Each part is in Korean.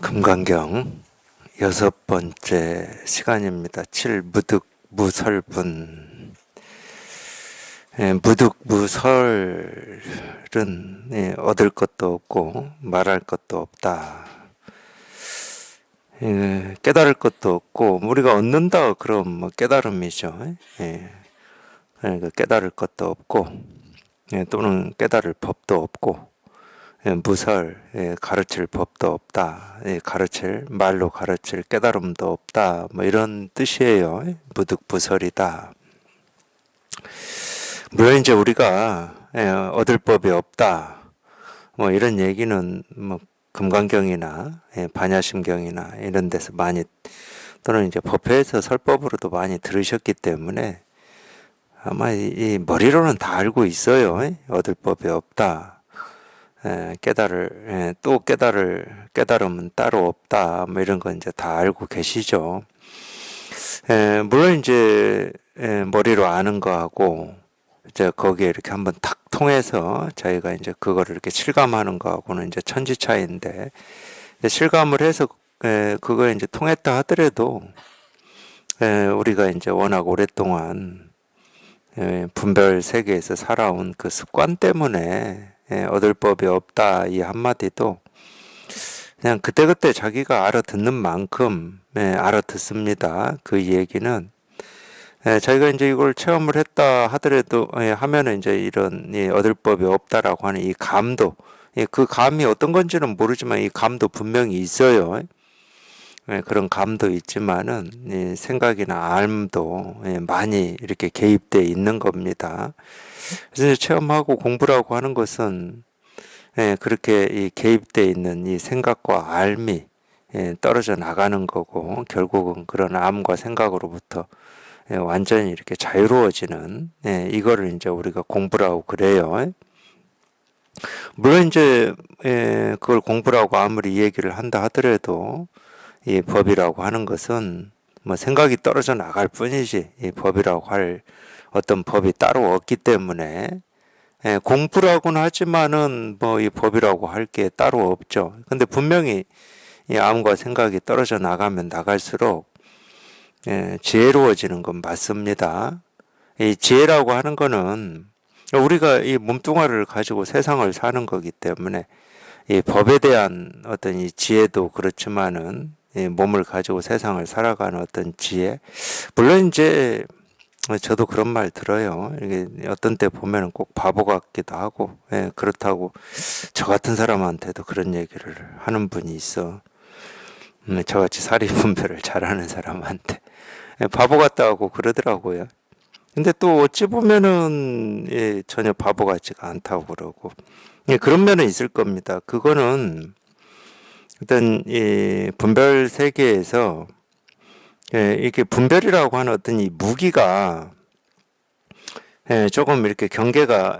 금강경 6번째 시간입니다. 7. 무득무설분. 무득무설은 얻을 것도 없고 말할 것도 없다. 깨달을 것도 없고 우리가 얻는다 그럼 뭐 깨달음이죠. 그러니까 깨달을 것도 없고 또는 깨달을 법도 없고 무설, 가르칠 법도 없다. 말로 가르칠 깨달음도 없다. 뭐 이런 뜻이에요. 무득무설이다. 물론 이제 우리가 얻을 법이 없다. 뭐 이런 얘기는 뭐 금강경이나 반야심경이나 이런 데서 많이 또는 이제 법회에서 설법으로도 많이 들으셨기 때문에 아마 이 머리로는 다 알고 있어요. 얻을 법이 없다. 깨달음은 따로 없다. 뭐 이런 건 이제 다 알고 계시죠. 물론 이제 머리로 아는 거하고 이제 거기에 이렇게 한번 탁 통해서 저희가 이제 그거를 이렇게 실감하는 거하고는 이제 천지 차이인데 실감을 해서 그거에 이제 통했다 하더라도 우리가 이제 워낙 오랫동안 분별 세계에서 살아온 그 습관 때문에 얻을 법이 없다 이 한마디도 그냥 그때그때 자기가 알아듣는 만큼 알아듣습니다. 그 얘기는 자기가 이제 이걸 체험을 했다 하더라도 하면은 이제 이런 얻을 법이 없다라고 하는 이 감도 그 감이 어떤 건지는 모르지만 이 감도 분명히 있어요. 그런 감도 있지만은 생각이나 알도 많이 이렇게 개입되어 있는 겁니다. 그래서 체험하고 공부라고 하는 것은 그렇게 개입되어 있는 이 생각과 알미 떨어져 나가는 거고 결국은 그런 암과 생각으로부터 완전히 이렇게 자유로워지는 이거를 이제 우리가 공부라고 그래요. 물론 이제 그걸 공부라고 아무리 얘기를 한다 하더라도 이 법이라고 하는 것은 뭐 생각이 떨어져 나갈 뿐이지 이 법이라고 할 어떤 법이 따로 없기 때문에 공부라고는 하지만은 뭐 이 법이라고 할 게 따로 없죠. 근데 분명히 이 암과 생각이 떨어져 나가면 나갈수록 지혜로워지는 건 맞습니다. 이 지혜라고 하는 거는 우리가 이 몸뚱아리를 가지고 세상을 사는 거기 때문에 이 법에 대한 어떤 이 지혜도 그렇지만은 이 몸을 가지고 세상을 살아가는 어떤 지혜. 물론 이제 저도 그런 말 들어요. 이게 어떤 때 보면은 꼭 바보 같기도 하고, 그렇다고 저 같은 사람한테도 그런 얘기를 하는 분이 있어. 저같이 사리분별을 잘하는 사람한테 바보 같다고 그러더라고요. 근데 또 어찌 보면은 전혀 바보 같지가 않다고 그러고, 그런 면은 있을 겁니다. 그거는 어떤 이 분별 세계에서 이렇게 분별이라고 하는 어떤 이 무기가 조금 이렇게 경계가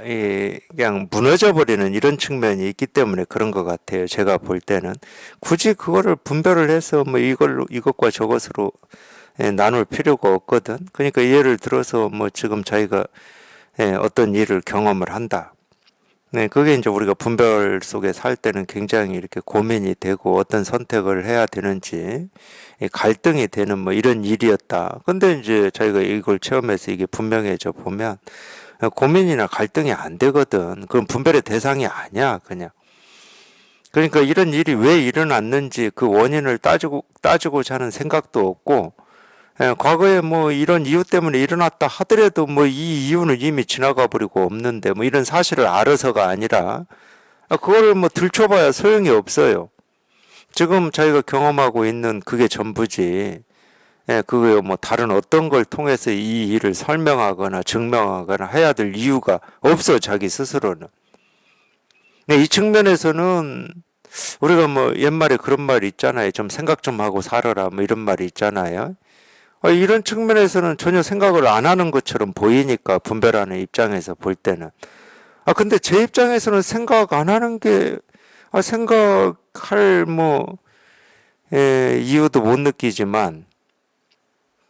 그냥 무너져 버리는 이런 측면이 있기 때문에 그런 것 같아요. 제가 볼 때는 굳이 그거를 분별을 해서 뭐 이것과 저것으로 나눌 필요가 없거든. 그러니까 예를 들어서 뭐 지금 자기가 어떤 일을 경험을 한다. 그게 이제 우리가 분별 속에 살 때는 굉장히 이렇게 고민이 되고 어떤 선택을 해야 되는지 갈등이 되는 뭐 이런 일이었다. 근데 이제 저희가 이걸 체험해서 이게 분명해져 보면 고민이나 갈등이 안 되거든. 그럼 분별의 대상이 아니야, 그냥. 그러니까 이런 일이 왜 일어났는지 그 원인을 따지고자 하는 생각도 없고 과거에 뭐 이런 이유 때문에 일어났다 하더라도 뭐 이 이유는 이미 지나가 버리고 없는데 뭐 이런 사실을 알아서가 아니라 그거를 뭐 들춰봐야 소용이 없어요. 지금 자기가 경험하고 있는 그게 전부지. 그게 뭐 다른 어떤 걸 통해서 이 일을 설명하거나 증명하거나 해야 될 이유가 없어 자기 스스로는. 이 측면에서는 우리가 뭐 옛말에 그런 말이 있잖아요. 좀 생각 좀 하고 살아라 뭐 이런 말이 있잖아요. 이런 측면에서는 전혀 생각을 안 하는 것처럼 보이니까 분별하는 입장에서 볼 때는 근데 제 입장에서는 생각 안 하는 게 생각할 뭐 이유도 못 느끼지만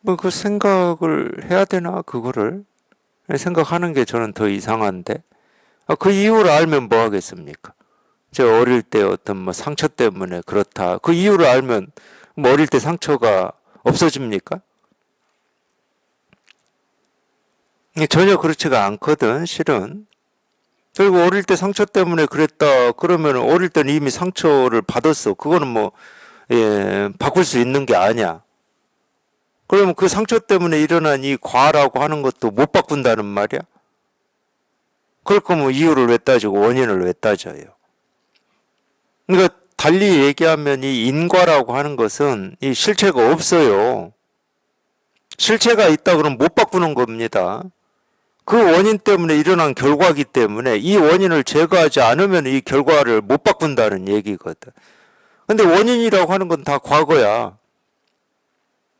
뭐 그 생각을 해야 되나 그거를 생각하는 게 저는 더 이상한데 그 이유를 알면 뭐 하겠습니까? 저 어릴 때 어떤 뭐 상처 때문에 그렇다. 그 이유를 알면 뭐 어릴 때 상처가 없어집니까? 전혀 그렇지가 않거든, 실은. 그리고 어릴 때 상처 때문에 그랬다. 그러면 어릴 때는 이미 상처를 받았어. 그거는 뭐, 바꿀 수 있는 게 아니야. 그러면 그 상처 때문에 일어난 이 과라고 하는 것도 못 바꾼다는 말이야? 그럴 거면 이유를 왜 따지고 원인을 왜 따져요? 그러니까 달리 얘기하면 이 인과라고 하는 것은 이 실체가 없어요. 실체가 있다 그러면 못 바꾸는 겁니다. 그 원인 때문에 일어난 결과기 때문에 이 원인을 제거하지 않으면 이 결과를 못 바꾼다는 얘기거든. 근데 원인이라고 하는 건 다 과거야.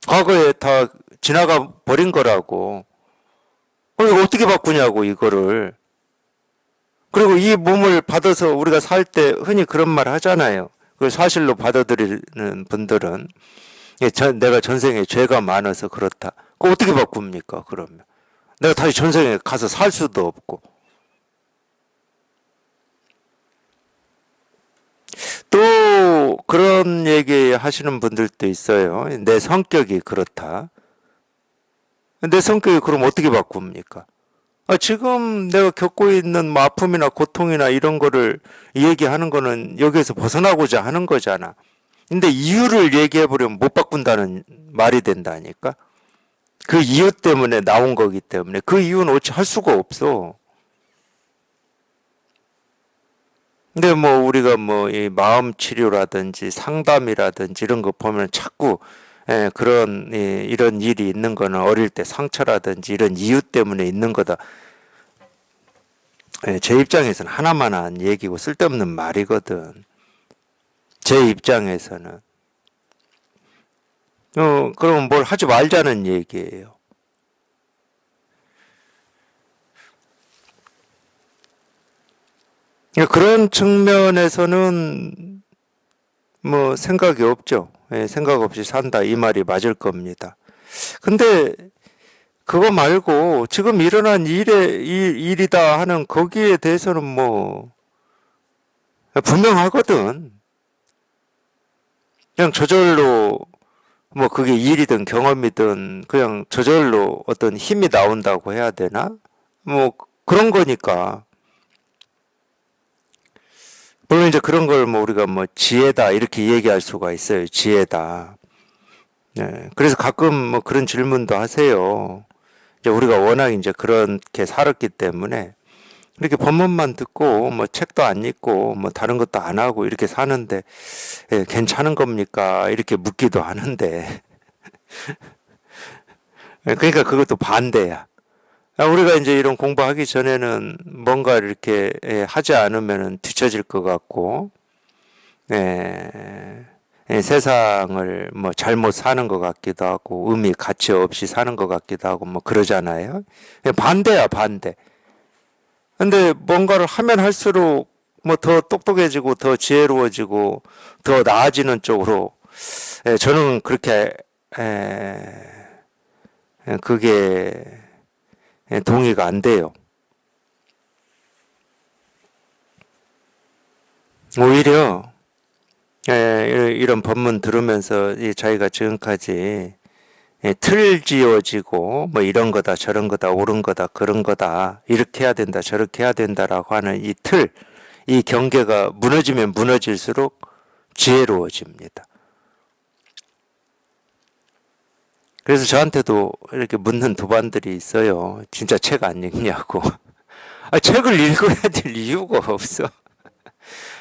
과거에 다 지나가 버린 거라고. 그러니까 어떻게 바꾸냐고 이거를. 그리고 이 몸을 받아서 우리가 살 때 흔히 그런 말 하잖아요. 그걸 사실로 받아들이는 분들은 내가 전생에 죄가 많아서 그렇다. 그거 어떻게 바꿉니까 그러면? 내가 다시 전생에 가서 살 수도 없고. 또 그런 얘기 하시는 분들도 있어요. 내 성격이 그렇다. 내 성격이 그럼 어떻게 바꿉니까? 지금 내가 겪고 있는 뭐 아픔이나 고통이나 이런 거를 얘기하는 거는 여기에서 벗어나고자 하는 거잖아. 근데 이유를 얘기해보려면 못 바꾼다는 말이 된다니까? 그 이유 때문에 나온 거기 때문에 그 이유는 어찌 할 수가 없어. 근데 뭐 우리가 뭐 이 마음 치료라든지 상담이라든지 이런 거 보면 자꾸 그런 이런 일이 있는 거는 어릴 때 상처라든지 이런 이유 때문에 있는 거다. 제 입장에서는 하나만한 얘기고 쓸데없는 말이거든. 제 입장에서는. 그럼 뭘 하지 말자는 얘기예요. 그런 측면에서는 뭐 생각이 없죠. 생각 없이 산다 이 말이 맞을 겁니다. 근데 그거 말고 지금 일어난 일이다 하는 거기에 대해서는 뭐 분명하거든. 그냥 저절로 뭐 그게 일이든 경험이든 그냥 저절로 어떤 힘이 나온다고 해야 되나? 뭐 그런 거니까. 물론 이제 그런 걸 뭐 우리가 뭐 지혜다 이렇게 얘기할 수가 있어요. 지혜다. 네. 그래서 가끔 뭐 그런 질문도 하세요. 이제 우리가 워낙 이제 그렇게 살았기 때문에 이렇게 법문만 듣고 뭐 책도 안 읽고 뭐 다른 것도 안 하고 이렇게 사는데 괜찮은 겁니까? 이렇게 묻기도 하는데 그러니까 그것도 반대야. 우리가 이제 이런 공부하기 전에는 뭔가 이렇게 하지 않으면 뒤처질 것 같고 세상을 뭐 잘못 사는 것 같기도 하고 의미 가치 없이 사는 것 같기도 하고 뭐 그러잖아요. 반대야 반대. 근데 뭔가를 하면 할수록 뭐 더 똑똑해지고 더 지혜로워지고 더 나아지는 쪽으로 저는 그렇게 그게 동의가 안 돼요. 오히려 이런 법문 들으면서 자기가 지금까지 틀 지어지고 뭐 이런 거다 저런 거다 옳은 거다 그런 거다 이렇게 해야 된다 저렇게 해야 된다라고 하는 이 틀, 이 경계가 무너지면 무너질수록 지혜로워집니다. 그래서 저한테도 이렇게 묻는 도반들이 있어요. 진짜 책 안 읽냐고. 책을 읽어야 될 이유가 없어.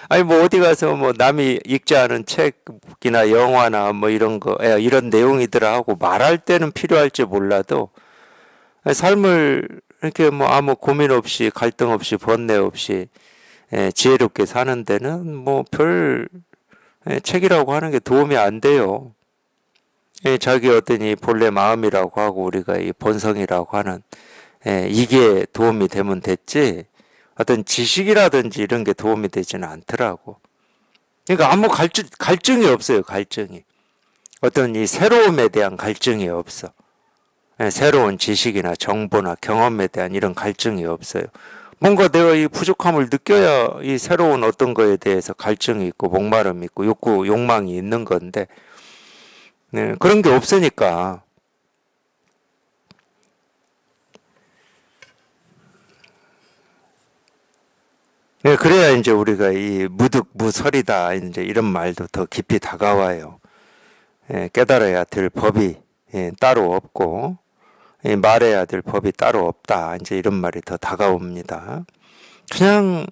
아니 뭐 어디 가서 뭐 남이 읽지 않은 책이나 영화나 뭐 이런 거 이런 내용이더라 하고 말할 때는 필요할지 몰라도 삶을 이렇게 뭐 아무 고민 없이 갈등 없이 번뇌 없이 지혜롭게 사는 데는 뭐 별 책이라고 하는 게 도움이 안 돼요. 자기 어떤 이 본래 마음이라고 하고 우리가 이 본성이라고 하는 이게 도움이 되면 됐지 어떤 지식이라든지 이런 게 도움이 되지는 않더라고. 그러니까 아무 갈증이 없어요. 갈증이. 어떤 이 새로움에 대한 갈증이 없어. 새로운 지식이나 정보나 경험에 대한 이런 갈증이 없어요. 뭔가 내가 이 부족함을 느껴야 이 새로운 어떤 거에 대해서 갈증이 있고 목마름이 있고 욕망이 있는 건데, 네, 그런 게 없으니까. 네, 그래야 이제 우리가 이 무득무설이다 이제 이런 말도 더 깊이 다가와요. 예, 깨달아야 될 법이 따로 없고, 말해야 될 법이 따로 없다. 이제 이런 말이 더 다가옵니다. 그냥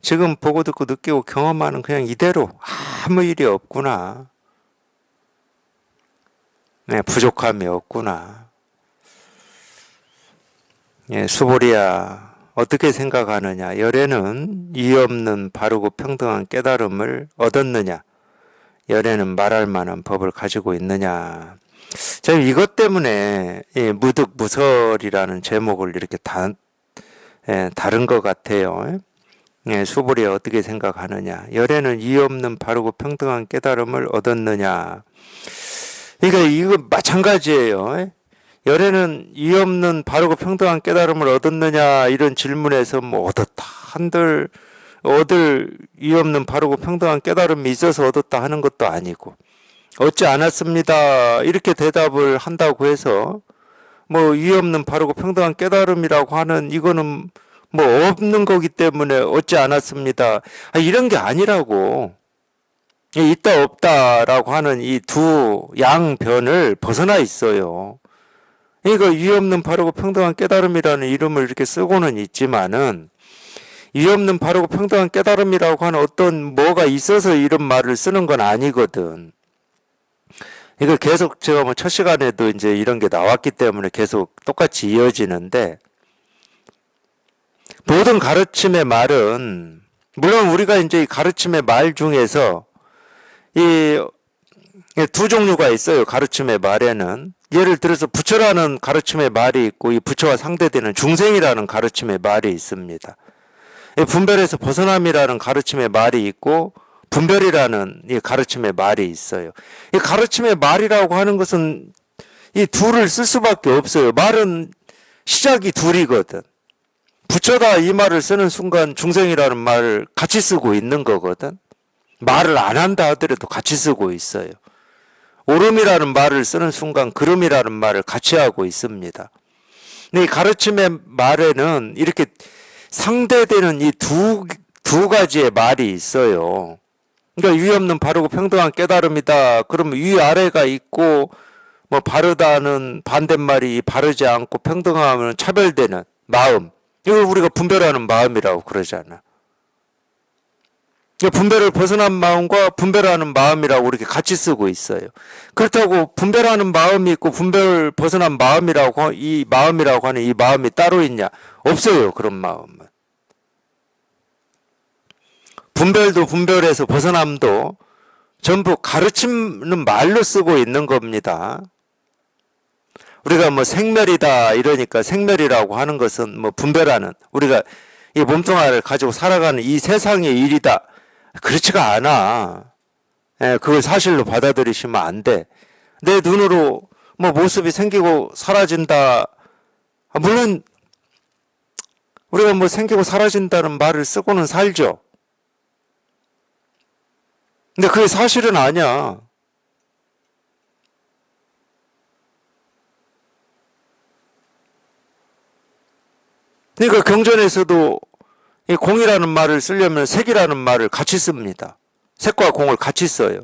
지금 보고 듣고 느끼고 경험하는 그냥 이대로 아무 일이 없구나. 네, 부족함이 없구나. 예, 수보리야, 어떻게 생각하느냐? 열애는 이의 없는 바르고 평등한 깨달음을 얻었느냐? 열애는 말할 만한 법을 가지고 있느냐? 저는 이것 때문에 무득무설이라는 제목을 이렇게 다른 것 같아요. 수보리야 어떻게 생각하느냐? 열애는 이의 없는 바르고 평등한 깨달음을 얻었느냐? 그러니까 이거 마찬가지예요. 열애는 이의 없는 바르고 평등한 깨달음을 얻었느냐 이런 질문에서 뭐 얻었다 한들 얻을 이의 없는 바르고 평등한 깨달음이 있어서 얻었다 하는 것도 아니고, 얻지 않았습니다 이렇게 대답을 한다고 해서 뭐 이의 없는 바르고 평등한 깨달음이라고 하는 이거는 뭐 없는 거기 때문에 얻지 않았습니다 이런 게 아니라고. 있다 없다라고 하는 이 두 양변을 벗어나 있어요. 그러니까 이의 없는 바르고 평등한 깨달음이라는 이름을 이렇게 쓰고는 있지만은, 이의 없는 바르고 평등한 깨달음이라고 하는 어떤 뭐가 있어서 이런 말을 쓰는 건 아니거든. 이거 계속 제가 뭐 첫 시간에도 이제 이런 게 나왔기 때문에 계속 똑같이 이어지는데, 모든 가르침의 말은, 물론 우리가 이제 이 가르침의 말 중에서 이 두 종류가 있어요. 가르침의 말에는. 예를 들어서 부처라는 가르침의 말이 있고, 이 부처와 상대되는 중생이라는 가르침의 말이 있습니다. 분별에서 벗어남이라는 가르침의 말이 있고, 분별이라는 이 가르침의 말이 있어요. 이 가르침의 말이라고 하는 것은 이 둘을 쓸 수밖에 없어요. 말은 시작이 둘이거든. 부처다 이 말을 쓰는 순간 중생이라는 말을 같이 쓰고 있는 거거든. 말을 안 한다 하더라도 같이 쓰고 있어요. 오름이라는 말을 쓰는 순간 그름이라는 말을 같이 하고 있습니다. 근데 이 가르침의 말에는 이렇게 상대되는 이 두 가지의 말이 있어요. 그러니까 위 없는 바르고 평등한 깨달음이다. 그러면 위 아래가 있고, 뭐 바르다는 반대말이 바르지 않고 평등함은 차별되는 마음. 이걸 우리가 분별하는 마음이라고 그러잖아. 분별을 벗어난 마음과 분별하는 마음이라고 이렇게 같이 쓰고 있어요. 그렇다고 분별하는 마음이 있고 분별 벗어난 마음이라고 이 마음이라고 하는 이 마음이 따로 있냐? 없어요. 그런 마음은. 분별도 분별에서 벗어남도 전부 가르치는 말로 쓰고 있는 겁니다. 우리가 뭐 생멸이다 이러니까 생멸이라고 하는 것은 뭐 분별하는, 우리가 이 몸뚱아리를 가지고 살아가는 이 세상의 일이다. 그렇지가 않아. 그걸 사실로 받아들이시면 안 돼. 내 눈으로 뭐 모습이 생기고 사라진다. 물론 우리가 뭐 생기고 사라진다는 말을 쓰고는 살죠. 근데 그게 사실은 아니야. 그러니까 경전에서도 이 공이라는 말을 쓰려면 색이라는 말을 같이 씁니다. 색과 공을 같이 써요.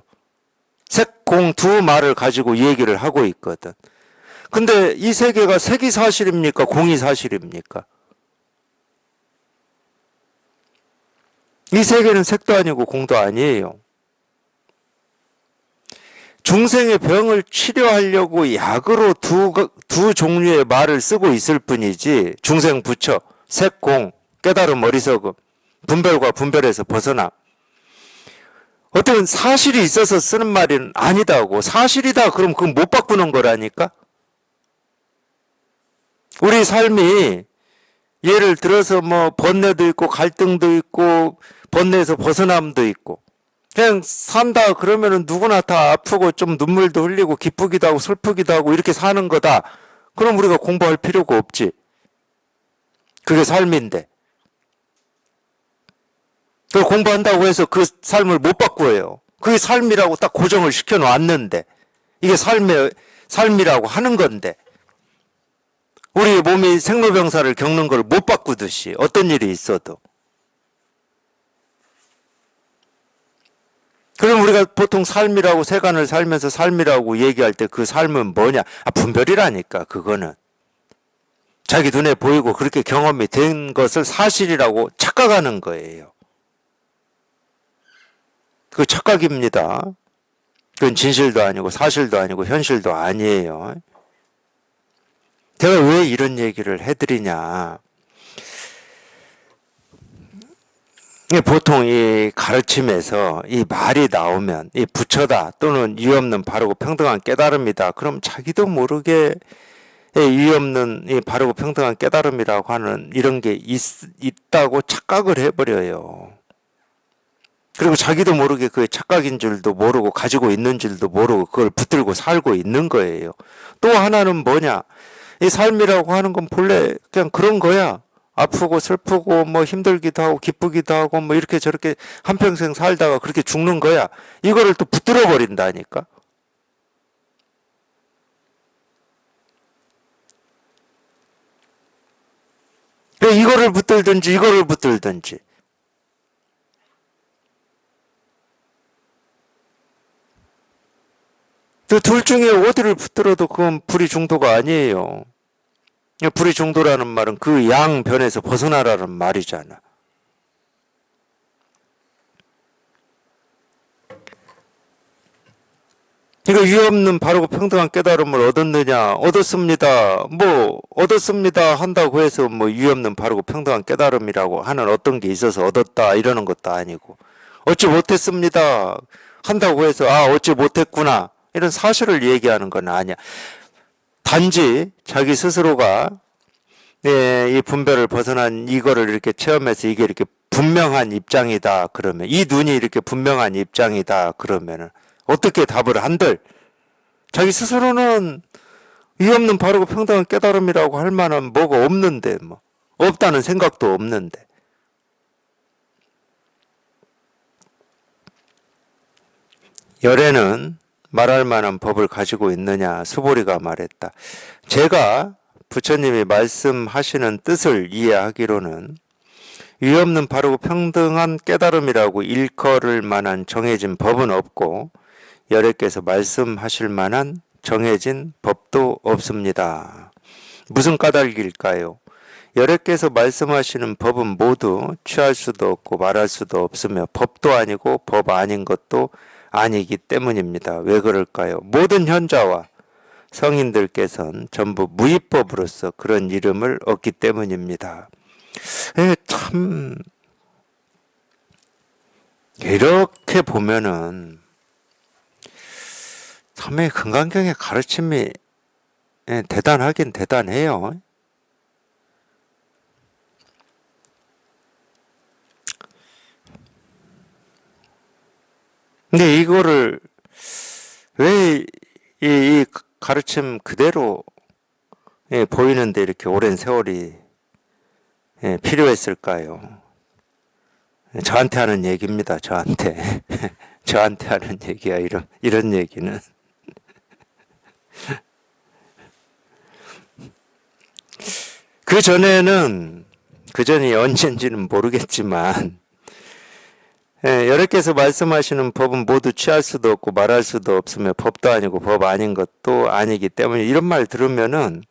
색, 공 두 말을 가지고 얘기를 하고 있거든. 근데 이 세계가 색이 사실입니까? 공이 사실입니까? 이 세계는 색도 아니고 공도 아니에요. 중생의 병을 치료하려고 약으로 두 종류의 말을 쓰고 있을 뿐이지, 중생 부처, 색, 공, 깨달음, 어리석음, 분별과 분별에서 벗어나. 어떤 사실이 있어서 쓰는 말은 아니다고. 사실이다 그럼 그건 못 바꾸는 거라니까. 우리 삶이 예를 들어서 뭐 번뇌도 있고 갈등도 있고 번뇌에서 벗어남도 있고, 그냥 산다 그러면은 누구나 다 아프고 좀 눈물도 흘리고 기쁘기도 하고 슬프기도 하고 이렇게 사는 거다. 그럼 우리가 공부할 필요가 없지. 그게 삶인데. 그 공부한다고 해서 그 삶을 못 바꾸어요. 그게 삶이라고 딱 고정을 시켜 놨는데, 이게 삶이라고 하는 건데, 우리 몸이 생로병사를 겪는 걸 못 바꾸듯이 어떤 일이 있어도. 그럼 우리가 보통 삶이라고 세간을 살면서 삶이라고 얘기할 때 그 삶은 뭐냐? 분별이라니까, 그거는. 자기 눈에 보이고 그렇게 경험이 된 것을 사실이라고 착각하는 거예요. 그 착각입니다. 그건 진실도 아니고 사실도 아니고 현실도 아니에요. 제가 왜 이런 얘기를 해드리냐. 보통 이 가르침에서 이 말이 나오면 이 부처다 또는 이 없는 바르고 평등한 깨달음이다. 그럼 자기도 모르게 이 없는 이 바르고 평등한 깨달음이라고 하는 이런 게 있다고 착각을 해버려요. 그리고 자기도 모르게 그게 착각인 줄도 모르고 가지고 있는 줄도 모르고 그걸 붙들고 살고 있는 거예요. 또 하나는 뭐냐? 이 삶이라고 하는 건 본래 그냥 그런 거야. 아프고 슬프고 뭐 힘들기도 하고 기쁘기도 하고 뭐 이렇게 저렇게 한평생 살다가 그렇게 죽는 거야. 이거를 또 붙들어 버린다니까. 이거를 붙들든지 이거를 붙들든지. 그 둘 중에 어디를 붙들어도 그건 불의 중도가 아니에요. 불의 중도라는 말은 그 양변에서 벗어나라는 말이잖아. 그러니까 유 없는 바르고 평등한 깨달음을 얻었느냐? 얻었습니다. 뭐 얻었습니다 한다고 해서 뭐 유 없는 바르고 평등한 깨달음이라고 하는 어떤 게 있어서 얻었다 이러는 것도 아니고, 얻지 못했습니다 한다고 해서 얻지 못했구나 이런 사실을 얘기하는 건 아니야. 단지 자기 스스로가 이 분별을 벗어난 이거를 이렇게 체험해서 이게 이렇게 분명한 입장이다 그러면, 이 눈이 이렇게 분명한 입장이다 그러면은 어떻게 답을 한들, 자기 스스로는 이 없는 바르고 평등한 깨달음이라고 할 만한 뭐가 없는데, 뭐 없다는 생각도 없는데. 열애는 말할 만한 법을 가지고 있느냐? 수보리가 말했다. 제가 부처님이 말씀하시는 뜻을 이해하기로는 위 없는 바르고 평등한 깨달음이라고 일컬을 만한 정해진 법은 없고, 열애께서 말씀하실 만한 정해진 법도 없습니다. 무슨 까닭일까요? 열애께서 말씀하시는 법은 모두 취할 수도 없고 말할 수도 없으며 법도 아니고 법 아닌 것도 아니기 때문입니다. 왜 그럴까요? 모든 현자와 성인들께서는 전부 무위법으로서 그런 이름을 얻기 때문입니다. 참 이렇게 보면은 참의 금강경의 가르침이 대단하긴 대단해요. 근데 이거를 왜 이 가르침 그대로 보이는데 이렇게 오랜 세월이 필요했을까요? 저한테 하는 얘기입니다. 저한테. 저한테 하는 얘기야. 이런 얘기는. 그 전이 언젠지는 모르겠지만, 여러께서 말씀하시는 법은 모두 취할 수도 없고 말할 수도 없으며 법도 아니고 법 아닌 것도 아니기 때문에, 이런 말 들으면은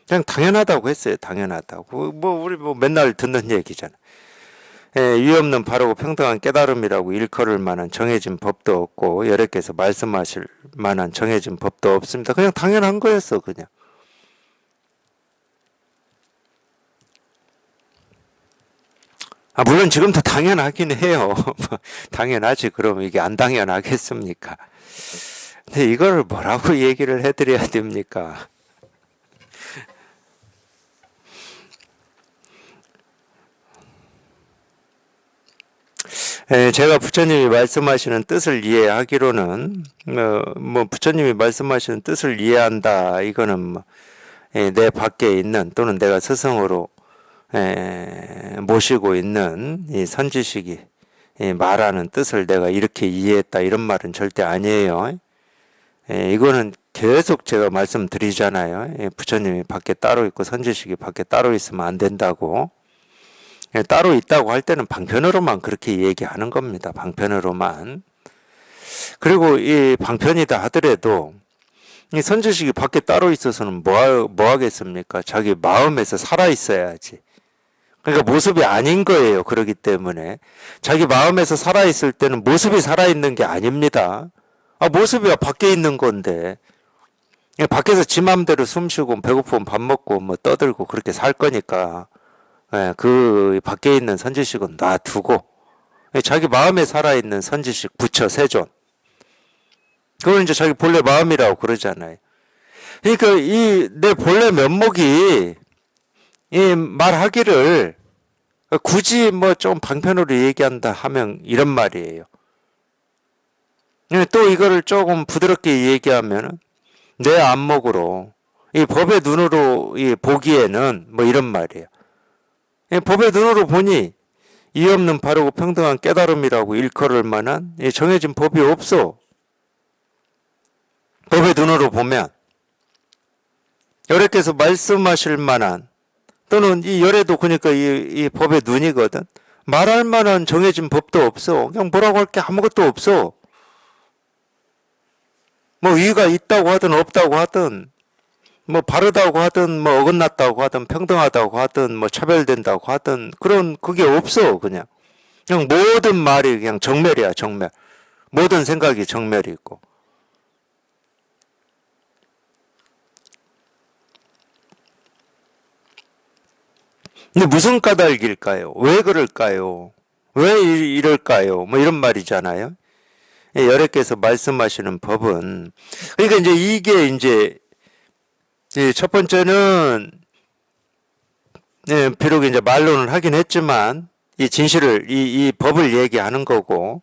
그냥 당연하다고 했어요. 당연하다고. 우리 맨날 듣는 얘기잖아. 위 없는 바르고 평등한 깨달음이라고 일컬을 만한 정해진 법도 없고, 여러께서 말씀하실 만한 정해진 법도 없습니다. 그냥 당연한 거였어, 그냥. 물론 지금도 당연하긴 해요. 당연하지. 그럼 이게 안 당연하겠습니까? 근데 이걸 뭐라고 얘기를 해드려야 됩니까? 제가 부처님이 말씀하시는 뜻을 이해하기로는, 부처님이 말씀하시는 뜻을 이해한다. 이거는 내 밖에 있는 또는 내가 스승으로 모시고 있는 이 선지식이 말하는 뜻을 내가 이렇게 이해했다 이런 말은 절대 아니에요. 이거는 계속 제가 말씀드리잖아요. 부처님이 밖에 따로 있고 선지식이 밖에 따로 있으면 안 된다고. 따로 있다고 할 때는 방편으로만 그렇게 얘기하는 겁니다. 방편으로만. 그리고 이 방편이다 하더라도 이 선지식이 밖에 따로 있어서는 뭐 하겠습니까? 자기 마음에서 살아 있어야지. 그러니까 모습이 아닌 거예요. 그렇기 때문에 자기 마음에서 살아 있을 때는 모습이 살아 있는 게 아닙니다. 모습이 밖에 있는 건데 밖에서 지 맘대로 숨 쉬고 배고프면 밥 먹고 뭐 떠들고 그렇게 살 거니까 그 밖에 있는 선지식은 놔두고 자기 마음에 살아있는 선지식 부처 세존 그걸 이제 자기 본래 마음이라고 그러잖아요. 그러니까 이 내 본래 면목이 이 말하기를 굳이 뭐 좀 방편으로 얘기한다 하면 이런 말이에요. 또 이거를 조금 부드럽게 얘기하면 내 안목으로 이 법의 눈으로 이 보기에는 뭐 이런 말이에요. 법의 눈으로 보니 이 없는 바르고 평등한 깨달음이라고 일컬을 만한 정해진 법이 없어. 법의 눈으로 보면 여래께서 말씀하실 만한 또는 이 열애도 그러니까 이 법의 눈이거든. 말할 만한 정해진 법도 없어. 그냥 뭐라고 할 게 아무것도 없어. 뭐 의가 있다고 하든 없다고 하든 뭐 바르다고 하든 뭐 어긋났다고 하든 평등하다고 하든 뭐 차별된다고 하든 그런 그게 없어. 그냥 모든 말이 그냥 정멸이야. 정멸. 모든 생각이 정멸이고. 근데 무슨 까닭일까요? 왜 그럴까요? 왜 이럴까요? 뭐 이런 말이잖아요. 여래께서 말씀하시는 법은 그러니까 이제 이게 이제 첫 번째는 비록 이제 말로는 하긴 했지만 이 진실을 이 법을 얘기하는 거고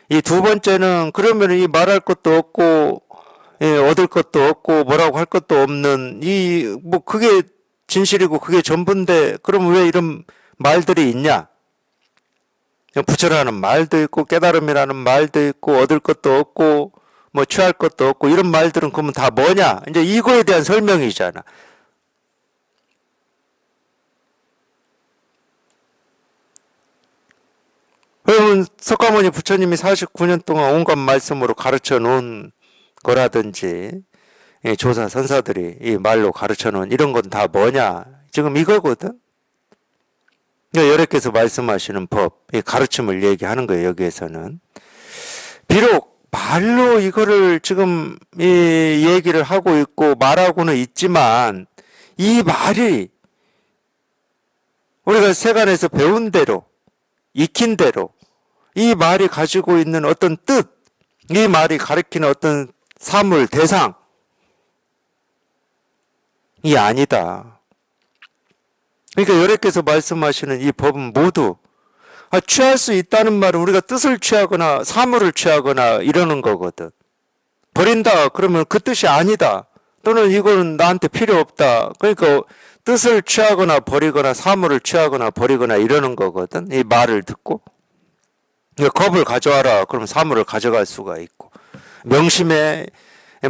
이 두 번째는 그러면 이 말할 것도 없고 얻을 것도 없고 뭐라고 할 것도 없는 이 뭐 그게 진실이고 그게 전부인데 그럼 왜 이런 말들이 있냐? 부처라는 말도 있고 깨달음이라는 말도 있고 얻을 것도 없고 뭐 취할 것도 없고 이런 말들은 그러면 다 뭐냐? 이제 이거에 대한 설명이잖아. 그러면 석가모니 부처님이 49년 동안 온갖 말씀으로 가르쳐 놓은 거라든지 조사 선사들이 이 말로 가르쳐 놓은 이런 건 다 뭐냐? 지금 이거거든. 여래께서 말씀하시는 법, 이 가르침을 얘기하는 거예요. 여기에서는 비록 말로 이거를 지금 이 얘기를 하고 있고 말하고는 있지만 이 말이 우리가 세간에서 배운 대로 익힌 대로 이 말이 가지고 있는 어떤 뜻, 이 말이 가리키는 어떤 사물, 대상 이 아니다. 그러니까 여래께서 말씀하시는 이 법은 모두 취할 수 있다는 말은 우리가 뜻을 취하거나 사물을 취하거나 이러는 거거든. 버린다 그러면 그 뜻이 아니다. 또는 이거는 나한테 필요 없다. 그러니까 뜻을 취하거나 버리거나 사물을 취하거나 버리거나 이러는 거거든. 이 말을 듣고 겁을 가져와라. 그럼 사물을 가져갈 수가 있고 명심에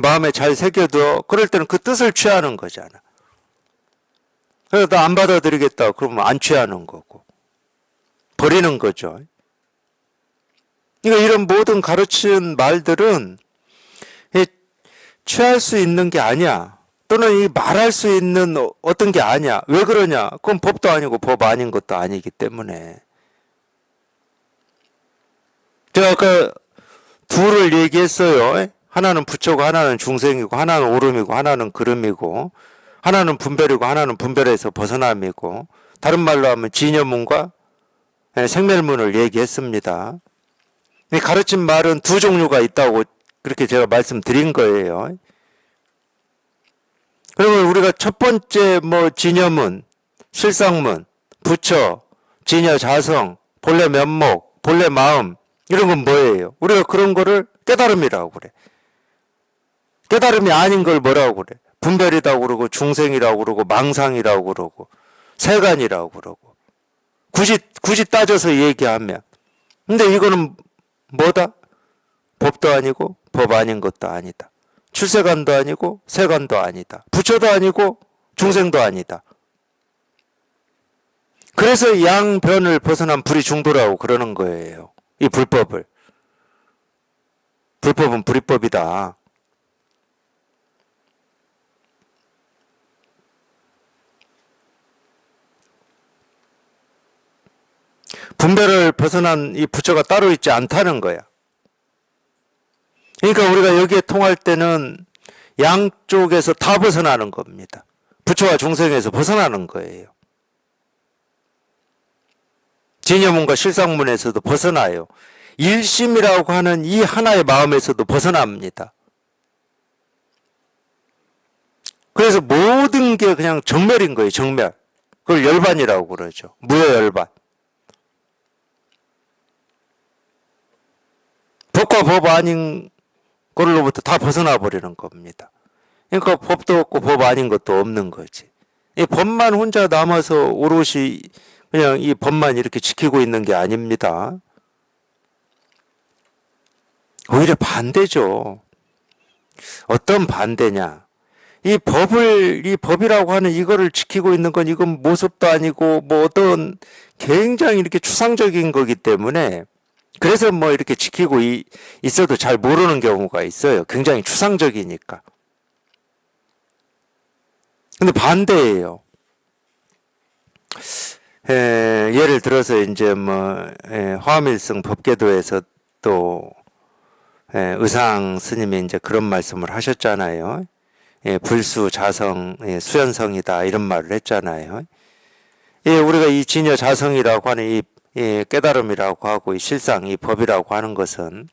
마음에 잘 새겨둬. 그럴 때는 그 뜻을 취하는 거잖아. 그래서 나 안 받아들이겠다. 그러면 안 취하는 거고. 버리는 거죠. 그러니까 이런 모든 가르친 말들은 취할 수 있는 게 아니야. 또는 이 말할 수 있는 어떤 게 아니야. 왜 그러냐? 그건 법도 아니고 법 아닌 것도 아니기 때문에. 제가 아까 둘을 얘기했어요. 하나는 부처고 하나는 중생이고 하나는 오름이고 하나는 그름이고 하나는 분별이고 하나는 분별에서 벗어남이고 다른 말로 하면 진여문과 생멸문을 얘기했습니다. 가르친 말은 두 종류가 있다고 그렇게 제가 말씀드린 거예요. 그러면 우리가 첫 번째 뭐 진여문, 실상문, 부처, 진여 자성, 본래 면목, 본래 마음 이런 건 뭐예요? 우리가 그런 거를 깨달음이라고 그래. 깨달음이 아닌 걸 뭐라고 그래? 분별이라고 그러고 중생이라고 그러고 망상이라고 그러고 세간이라고 그러고 굳이 따져서 얘기하면 근데 이거는 뭐다? 법도 아니고 법 아닌 것도 아니다. 출세관도 아니고 세관도 아니다. 부처도 아니고 중생도 아니다. 그래서 양변을 벗어난 불이 중도라고 그러는 거예요. 이 불법을. 불법은 불이법이다. 분별을 벗어난 이 부처가 따로 있지 않다는 거야. 그러니까 우리가 여기에 통할 때는 양쪽에서 다 벗어나는 겁니다. 부처와 중생에서 벗어나는 거예요. 진여문과 실상문에서도 벗어나요. 일심이라고 하는 이 하나의 마음에서도 벗어납니다. 그래서 모든 게 그냥 정멸인 거예요. 정멸. 그걸 열반이라고 그러죠. 무여열반. 법과 법 아닌 걸로부터 다 벗어나 버리는 겁니다. 그러니까 법도 없고 법 아닌 것도 없는 거지. 이 법만 혼자 남아서 오롯이 그냥 이 법만 이렇게 지키고 있는 게 아닙니다. 오히려 반대죠. 어떤 반대냐. 이 법이라고 하는 이거를 지키고 있는 건 이건 모습도 아니고 뭐 어떤 굉장히 이렇게 추상적인 거기 때문에 그래서 뭐 이렇게 지키고 있어도 잘 모르는 경우가 있어요. 굉장히 추상적이니까. 근데 반대예요. 예를 들어서 이제 뭐 화엄일성 법계도에서 또 의상 스님이 이제 그런 말씀을 하셨잖아요. 불수, 자성, 수연성이다 이런 말을 했잖아요. 우리가 이 진여 자성이라고 하는 이 깨달음이라고 하고 이 실상, 이 법이라고 하는 것은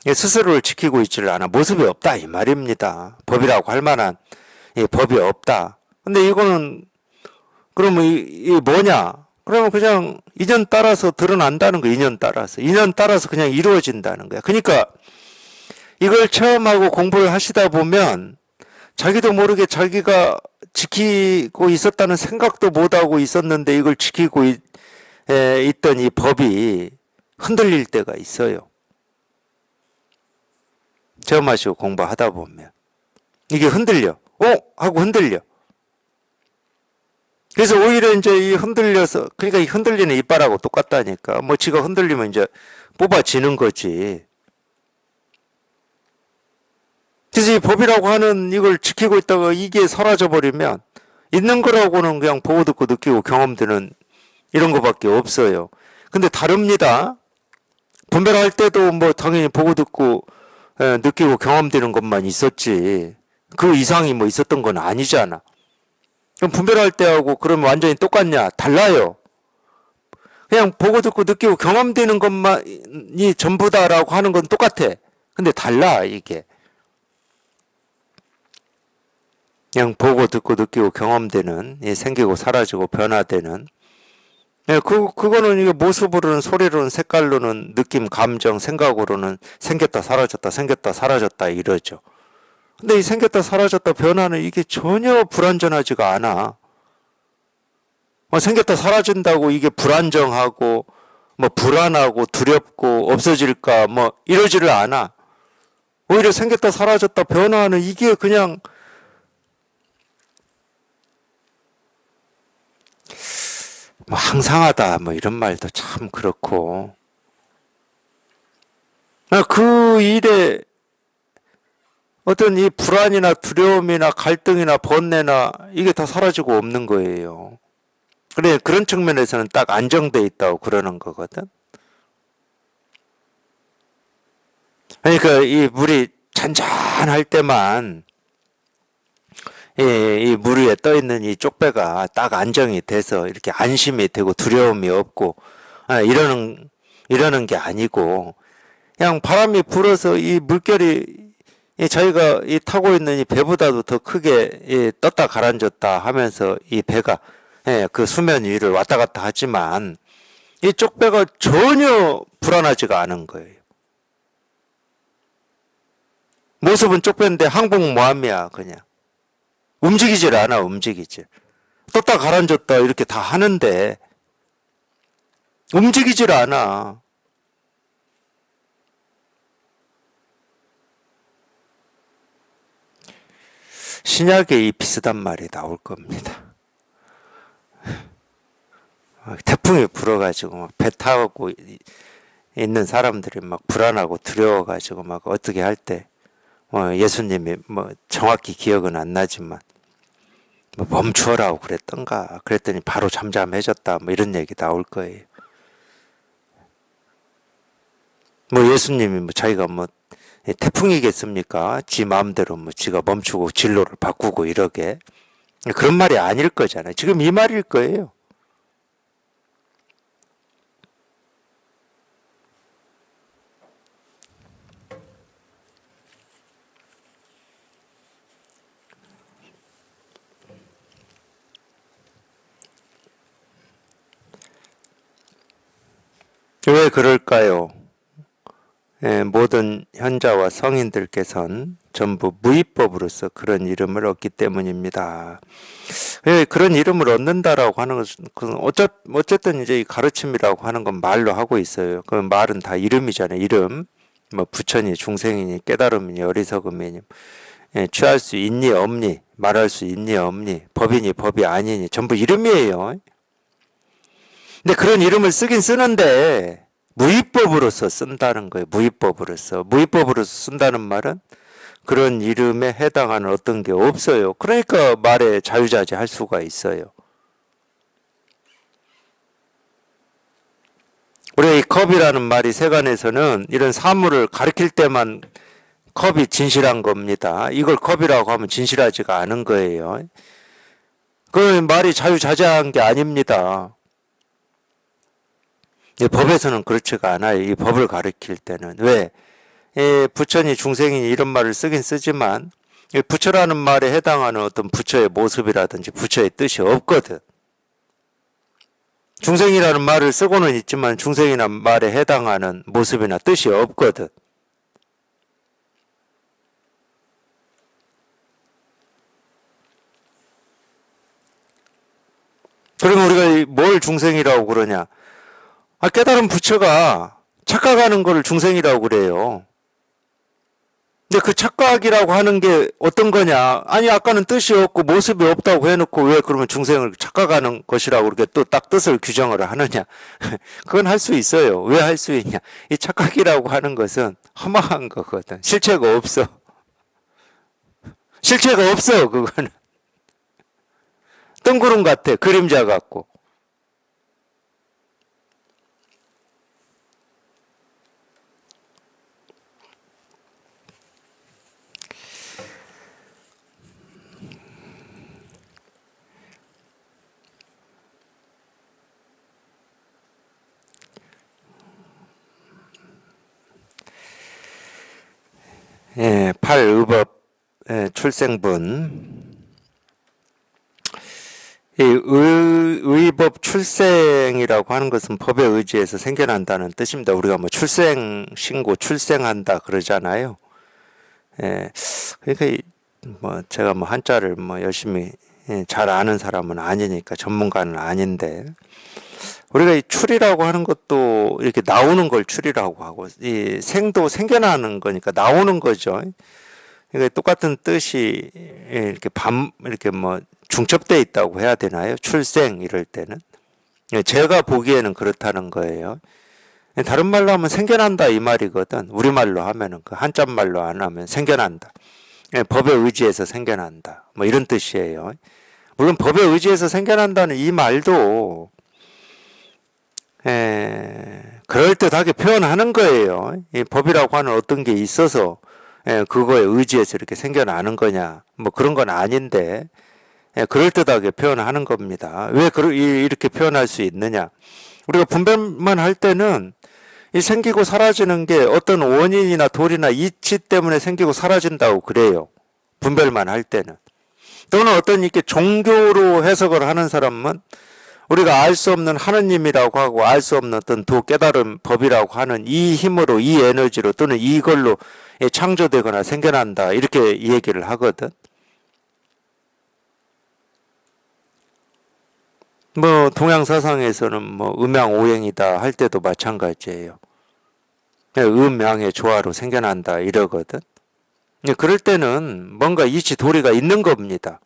스스로를 지키고 있지를 않아 모습이 없다 이 말입니다. 법이라고 할 만한 법이 없다. 근데 이거는 그러면 이 뭐냐? 그러면 그냥 인연 따라서 드러난다는 거예요. 인연 따라서 그냥 이루어진다는 거야. 그러니까 이걸 체험하고 공부를 하시다 보면 자기도 모르게 자기가 지키고 있었다는 생각도 못하고 있었는데 이걸 지키고 있던 이 법이 흔들릴 때가 있어요. 체험하시고 공부하다 보면 이게 흔들려. 하고 흔들려. 그래서 오히려 이제 이 흔들려서 그러니까 이 흔들리는 이빨하고 똑같다니까. 뭐 지가 흔들리면 이제 뽑아지는 거지. 그래서 이 법이라고 하는 이걸 지키고 있다가 이게 사라져 버리면 있는 거라고는 그냥 보고 듣고 느끼고 경험되는 이런 거밖에 없어요. 근데 다릅니다. 분별할 때도 뭐 당연히 보고 듣고 느끼고 경험되는 것만 있었지. 그 이상이 뭐 있었던 건 아니잖아. 그럼 분별할 때하고 그러면 완전히 똑같냐? 달라요. 그냥 보고 듣고 느끼고 경험되는 것만이 전부다라고 하는 건 똑같아. 근데 달라 이게. 그냥 보고 듣고 느끼고 경험되는 생기고 사라지고 변화되는 그거는 이게 모습으로는 소리로는 색깔로는 느낌 감정 생각으로는 생겼다 사라졌다 이러죠. 근데 이 생겼다 사라졌다 변화는 이게 전혀 불완전하지가 않아. 생겼다 사라진다고 이게 불안정하고 뭐 불안하고 두렵고 없어질까 뭐 이러지를 않아. 오히려 생겼다 사라졌다 변화는 이게 그냥 뭐 항상하다 뭐 이런 말도 참 그렇고 그 일에 어떤 이 불안이나 두려움이나 갈등이나 번뇌나 이게 다 사라지고 없는 거예요. 그래 그런 측면에서는 딱 안정돼 있다고 그러는 거거든. 그러니까 이 물이 잔잔할 때만 이 물 위에 떠 있는 이 쪽배가 딱 안정이 돼서 이렇게 안심이 되고 두려움이 없고 이러는 게 아니고 그냥 바람이 불어서 이 물결이 저희가 이 타고 있는 이 배보다도 더 크게 떴다 가라앉았다 하면서 이 배가 그 수면 위를 왔다 갔다 하지만 이 쪽배가 전혀 불안하지가 않은 거예요. 모습은 쪽배인데 항복모함이야 그냥. 움직이질 않아 움직이질. 떴다 가라앉았다 이렇게 다 하는데 움직이질 않아. 신약에 이 비슷한 말이 나올 겁니다. 태풍이 불어가지고 막 배 타고 있는 사람들이 막 불안하고 두려워가지고 막 어떻게 할 때 예수님이 뭐 정확히 기억은 안 나지만 뭐 멈추어라고 그랬던가 그랬더니 바로 잠잠해졌다 뭐 이런 얘기 나올 거예요. 뭐 예수님이 뭐 자기가 뭐 태풍이겠습니까? 지 마음대로 뭐 지가 멈추고 진로를 바꾸고 이러게 그런 말이 아닐 거잖아요. 지금 이 말일 거예요. 왜 그럴까요? 모든 현자와 성인들께서는 전부 무위법으로서 그런 이름을 얻기 때문입니다. 왜 그런 이름을 얻는다라고 하는 것은 어쨌든 이제 이 가르침이라고 하는 건 말로 하고 있어요. 그 말은 다 이름이잖아요. 이름. 뭐 부처니 중생이니 깨달음이니 어리석음이니 취할 수 있니 없니 말할 수 있니 없니 법이니 법이 아니니 전부 이름이에요. 근데 그런 이름을 쓰긴 쓰는데 무위법으로서 쓴다는 거예요. 무위법으로서 쓴다는 말은 그런 이름에 해당하는 어떤 게 없어요. 그러니까 말에 자유자재할 수가 있어요. 우리가 이 컵이라는 말이 세간에서는 이런 사물을 가리킬 때만 컵이 진실한 겁니다. 이걸 컵이라고 하면 진실하지가 않은 거예요. 그 말이 자유자재한 게 아닙니다. 법에서는 그렇지가 않아요. 이 법을 가리킬 때는. 왜? 부처니 중생이니 이런 말을 쓰긴 쓰지만 부처라는 말에 해당하는 어떤 부처의 모습이라든지 부처의 뜻이 없거든. 중생이라는 말을 쓰고는 있지만 중생이라는 말에 해당하는 모습이나 뜻이 없거든. 그러면 우리가 뭘 중생이라고 그러냐? 깨달은 부처가 착각하는 걸 중생이라고 그래요. 근데 그 착각이라고 하는 게 어떤 거냐? 아니 아까는 뜻이 없고 모습이 없다고 해놓고 왜 그러면 중생을 착각하는 것이라고 그렇게 또 딱 뜻을 규정을 하느냐? 그건 할 수 있어요. 왜 할 수 있냐? 이 착각이라고 하는 것은 허망한 거거든. 실체가 없어. 실체가 없어 그거는. 뜬구름 같아. 그림자 같고. 팔의법 출생분. 이 의법 출생이라고 하는 것은 법에 의지해서 생겨난다는 뜻입니다. 우리가 뭐 출생 신고 출생한다 그러잖아요. 그러니까 뭐 제가 뭐 한자를 뭐 열심히 잘 아는 사람은 아니니까 전문가는 아닌데 우리가 이 출이라고 하는 것도 이렇게 나오는 걸 출이라고 하고 이 생도 생겨나는 거니까 나오는 거죠. 그러니까 똑같은 뜻이 이렇게 뭐 중첩되어 있다고 해야 되나요? 출생 이럴 때는 제가 보기에는 그렇다는 거예요. 다른 말로 하면 생겨난다 이 말이거든. 우리말로 하면은 그 한자말로 안 하면 생겨난다. 법에 의지해서 생겨난다. 뭐 이런 뜻이에요. 물론 법에 의지해서 생겨난다는 이 말도 그럴듯하게 표현하는 거예요. 이 법이라고 하는 어떤 게 있어서 그거에 의지해서 이렇게 생겨나는 거냐. 뭐 그런 건 아닌데 그럴듯하게 표현하는 겁니다. 왜 이렇게 표현할 수 있느냐. 우리가 분별만 할 때는 이 생기고 사라지는 게 어떤 원인이나 도리나 이치 때문에 생기고 사라진다고 그래요. 분별만 할 때는. 또는 어떤 이렇게 종교로 해석을 하는 사람은 우리가 알 수 없는 하느님이라고 하고 알 수 없는 어떤 도 깨달은 법이라고 하는 이 힘으로 이 에너지로 또는 이걸로 창조되거나 생겨난다 이렇게 얘기를 하거든. 뭐 동양 사상에서는 뭐 음양오행이다 할 때도 마찬가지예요. 음양의 조화로 생겨난다 이러거든. 그럴 때는 뭔가 이치 도리가 있는 겁니다.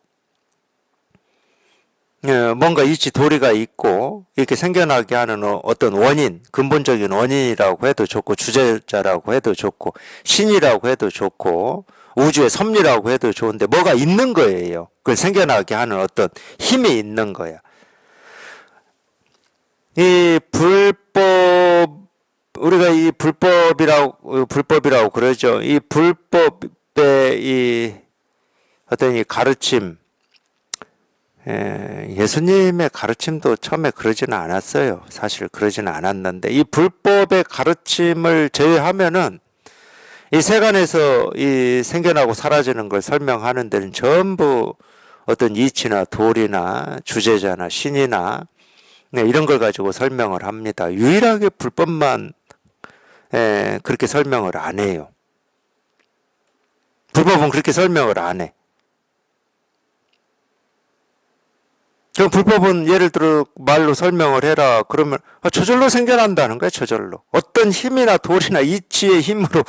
뭔가 이치 도리가 있고 이렇게 생겨나게 하는 어떤 원인, 근본적인 원인이라고 해도 좋고 주재자라고 해도 좋고 신이라고 해도 좋고 우주의 섭리라고 해도 좋은데 뭐가 있는 거예요. 그걸 생겨나게 하는 어떤 힘이 있는 거야. 이 우리가 이 불법이라고 그러죠. 이 불법의 이 어떤 이 가르침, 예수님의 가르침도 처음에 그러지는 않았어요. 사실 그러지는 않았는데 이 불법의 가르침을 제외하면은 이 세간에서 이 생겨나고 사라지는 걸 설명하는 데는 전부 어떤 이치나 도리나 주제자나 신이나 이런 걸 가지고 설명을 합니다. 유일하게 불법만 그렇게 설명을 안 해요. 불법은 그렇게 설명을 안 해. 그럼 불법은 예를 들어 말로 설명을 해라. 그러면 저절로 생겨난다는 거야. 저절로. 어떤 힘이나 도리나 이치의 힘으로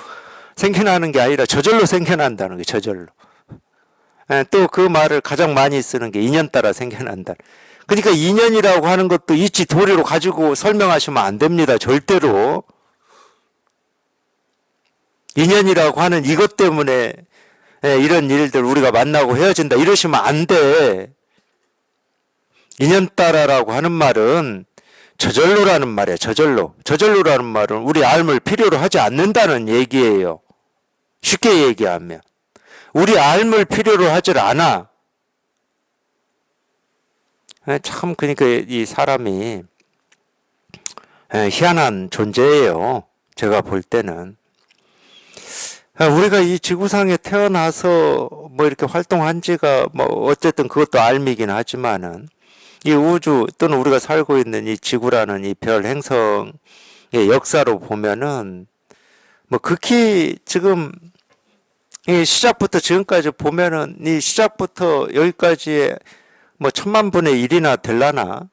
생겨나는 게 아니라 저절로 생겨난다는 거야. 저절로. 또 그 말을 가장 많이 쓰는 게 인연 따라 생겨난다. 그러니까 인연이라고 하는 것도 이치 도리로 가지고 설명하시면 안 됩니다. 절대로. 인연이라고 하는 이것 때문에 이런 일들 우리가 만나고 헤어진다 이러시면 안 돼. 인연 따라라고 하는 말은 저절로라는 말이야. 저절로라는 말은 우리 알물 필요로 하지 않는다는 얘기예요. 쉽게 얘기하면 우리 알물 필요로 하질 않아. 참 그러니까 이 사람이 희한한 존재예요. 제가 볼 때는 우리가 이 지구상에 태어나서 뭐 이렇게 활동한 지가 뭐 어쨌든 그것도 알미긴 하지만은 이 우주 또는 우리가 살고 있는 이 지구라는 이 별 행성의 역사로 보면은 뭐 극히 지금 이 시작부터 지금까지 보면은 이 시작부터 여기까지의 뭐 1000만 분의 1이나 될라나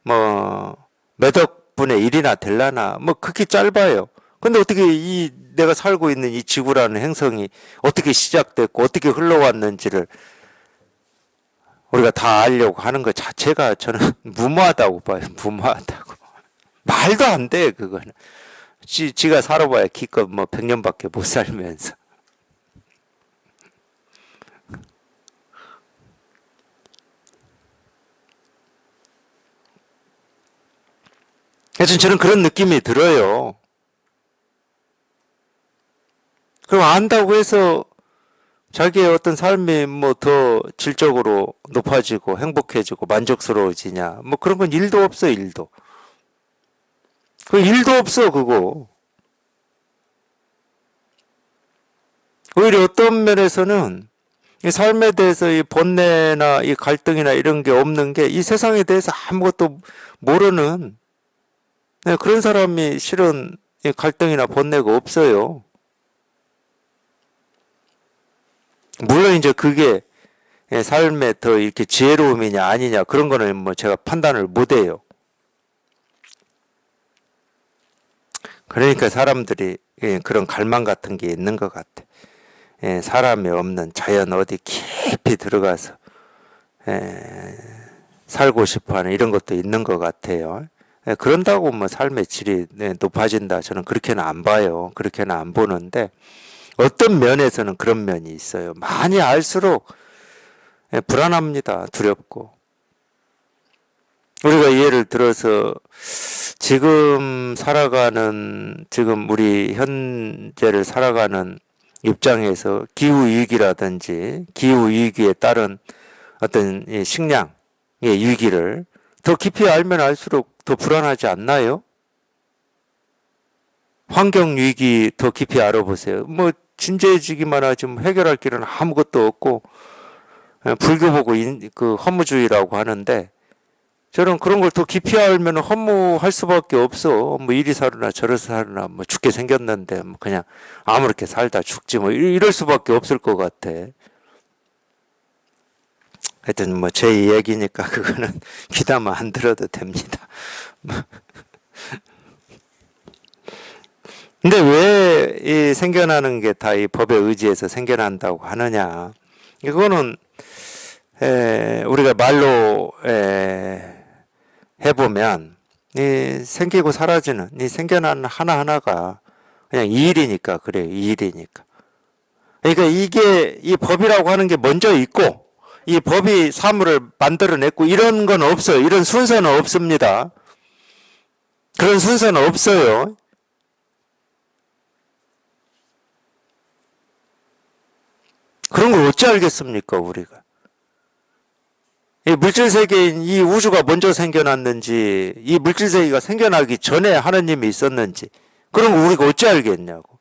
뭐 몇억 분의 1이나 될라나 뭐 극히 짧아요. 근데 어떻게 이 내가 살고 있는 이 지구라는 행성이 어떻게 시작됐고 어떻게 흘러왔는지를 우리가 다 알려고 하는 것 자체가 저는 무모하다고 봐요. 무모하다고. 말도 안 돼, 그거는. 지가 살아봐야 기껏 뭐 100년밖에 못 살면서. 그래서 저는 그런 느낌이 들어요. 그럼 안다고 해서 자기의 어떤 삶이 뭐 더 질적으로 높아지고 행복해지고 만족스러워지냐. 뭐 그런 건 일도 없어, 일도. 그 일도 없어, 그거. 오히려 어떤 면에서는 이 삶에 대해서 이 번뇌나 이 갈등이나 이런 게 없는 게 이 세상에 대해서 아무것도 모르는 그런 사람이 실은 이 갈등이나 번뇌가 없어요. 물론 이제 그게 삶에 더 이렇게 지혜로움이냐 아니냐 그런 거는 뭐 제가 판단을 못 해요. 그러니까 사람들이 그런 갈망 같은 게 있는 것 같아. 사람이 없는 자연 어디 깊이 들어가서 살고 싶어하는 이런 것도 있는 것 같아요. 그런다고 뭐 삶의 질이 높아진다 저는 그렇게는 안 봐요. 그렇게는 안 보는데 어떤 면에서는 그런 면이 있어요. 많이 알수록 불안합니다. 두렵고. 우리가 예를 들어서 지금 우리 현재를 살아가는 입장에서 기후위기라든지 기후위기에 따른 어떤 식량의 위기를 더 깊이 알면 알수록 더 불안하지 않나요? 환경위기 더 깊이 알아보세요. 뭐 진지해지기만 하지 뭐 해결할 길은 아무것도 없고 불교 보고 그 허무주의라고 하는데 저는 그런 걸 더 깊이 알면 허무할 수밖에 없어. 뭐 이리 살으나 저리 살으나 뭐 죽게 생겼는데 뭐 그냥 아무렇게 살다 죽지 뭐 이럴 수밖에 없을 것 같아. 하여튼 뭐 제 얘기니까 그거는 귀담아 안 들어도 됩니다. 근데 왜 이 생겨나는 게 다 이 법에 의지해서 생겨난다고 하느냐? 이거는 우리가 말로 해보면 이 생기고 사라지는 이 생겨나는 하나하나가 그냥 이 일이니까 그래요. 이 일이니까. 그러니까 이게 이 법이라고 하는 게 먼저 있고 이 법이 사물을 만들어냈고 이런 건 없어요. 이런 순서는 없습니다. 그런 순서는 없어요. 그런 걸 어찌 알겠습니까, 우리가? 이 물질 세계인 이 우주가 먼저 생겨났는지, 이 물질 세계가 생겨나기 전에 하느님이 있었는지, 그런 거 우리가 어찌 알겠냐고.